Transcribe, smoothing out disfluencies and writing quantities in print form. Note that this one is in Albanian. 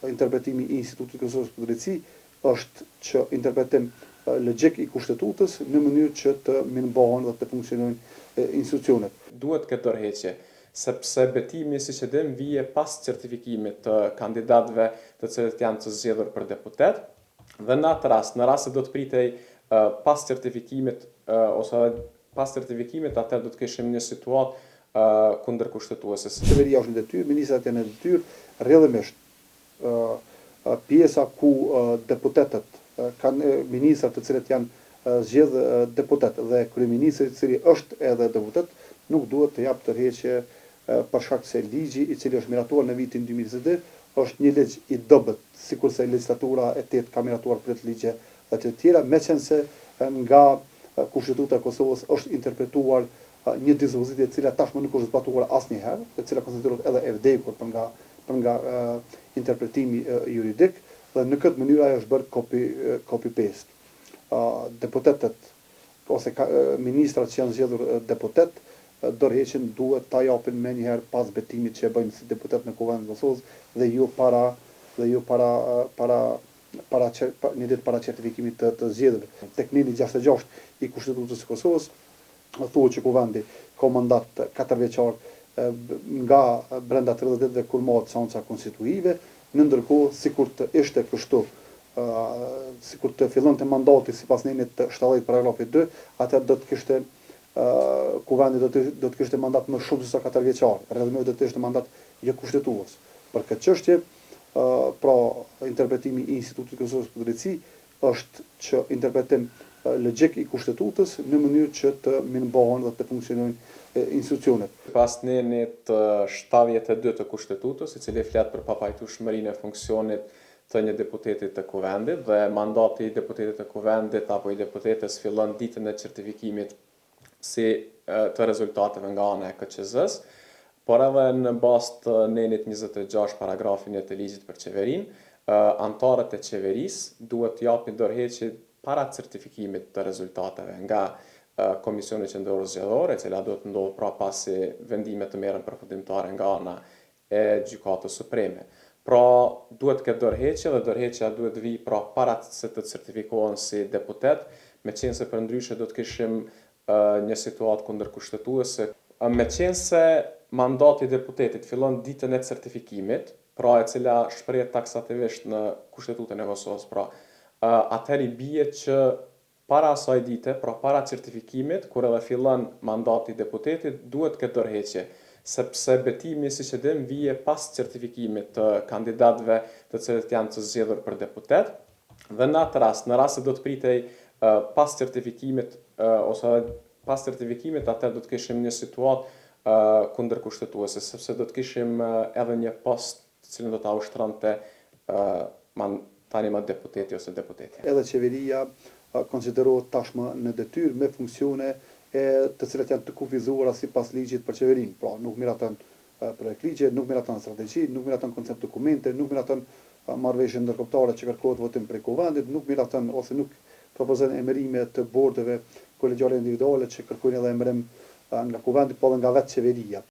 interpretimi I Institutit Kosovës për Drejtësi është që interpretim logjik I kushtetutës në mënyrë që të mirëmbahen dhe të funksionojnë institucionet. Duhet këtë tërheqje, sepse betimi, siç e dim, vije pas certifikimit të kandidatëve të cilët janë të zgjedhur për deputet, dhe në atë rast, në rast se do të pritej pas certifikimit ose pas certifikimit, atëherë do të kishim një situatë kundër kushtetueses. Qeveria është në detyrë, ministrat janë në detyrë, rrjedhimisht pjesa ku deputetët kanë ministrat të cilët janë zgjedh deputet dhe kryeministri I cili është edhe deputet nuk duhet të jap tërheqje për shkak se ligji I cili është miratuar në vitin 2022 është një ligj I dobët, sikurse legjislatura e 8 ka miratuar për të ligje dhe të tjera, meqense nga Kushtetuta e Kosovës është interpretuar një dispozitë e cila tashmë nuk është zbatuar asnjëherë, e cila konsiderohet edhe e vdekur për nga interpretimi juridik dhe në këtë mënyrë ajo është bërë copy paste. Deputetët ose ministrat që janë zgjedhur deputet dorëheqjen duhet ta japin më njëherë pas betimit që e bëjnë si deputet në Kuvendin e Kosovës dhe jo një ditë para certifikimit të zgjedhjeve. Tek neni 66 I Kushtetutës së Kosovës thuhet që Kuvendi ka mandat 4 vjeçar nga brenda 30 ditëve kur mohet seanca konstituive, në ndërkohë sikur të ishte kështu, sikur të fillonte mandati sipas nenit 70 paragrafi 2, atëherë do të kishte Kuvendi do të kishte mandat më shumë se sa 4 vjeçar, rrjedhimisht do të ishte mandat jo kushtetues. Për këtë çështje, pra interpretimi I Institutit Kosovës për Drejtësi është që interpretim logjik I kushtetutës në mënyrë që të mirëmbahen dhe të funksionojnë institucionet. Pas nenit 72 të kushtetutës, I cili flet për papajtueshmërinë e funksionit të një deputeti të Kuvendit dhe mandati I deputetit të Kuvendit apo I deputetes fillon ditën e certifikimit si të rezultateve nga ana e KQZ-s, por edhe në bazë të nenit 26 paragrafin e të ligjit për qeverinë, anëtarët e qeverisë duhet të japin dorëheqje para certifikimit të rezultateve nga Komisioni Qendror Zgjedhor, e cila do të ndodhë pra pasi vendimet të merren përfundimtare nga ana e Gjykatës Supreme. Pra duhet këtë dorëheqje dhe dorëheqja duhet vi pra para se të certifikohen si deputet, meqense përndryshe do të kishim një situatë kundër kushtetuese. Meqense mandati I deputetit fillon ditën e certifikimit, pra e cila shprehet taksativisht në Kushtetutën e Kosovës, pra atëherë I bie që para asaj dite, pra para certifikimit, kur edhe fillon mandati I deputetit, duhet këtë dorëheqje, sepse betimi, siç e dim, vije pas certifikimit të kandidatëve të cilët janë të zgjedhur për deputet, dhe në atë rast, në rast se do të pritej pas certifikimit ose pas certifikimit, atëherë do të kishim një situatë kundër kushtetuese, sepse do të kishim edhe një post të cilën do ta ushtronte tani më deputeti ose deputetja. Edhe qeveria konsiderohet tashmë në detyrë me funksione të cilat janë të kufizuara sipas ligjit për qeverinë. Pra, nuk miraton projekt ligje, nuk miraton strategji, nuk miraton koncept dokumente, nuk miraton marrëveshje ndërkombëtare që kërkohet votim prej Kuvendit, nuk miraton ose nuk propozon emërime të bordeve kolegjiale individuale që kërkojnë edhe emërim nga Kuvendi, po edhe nga vetë qeveria.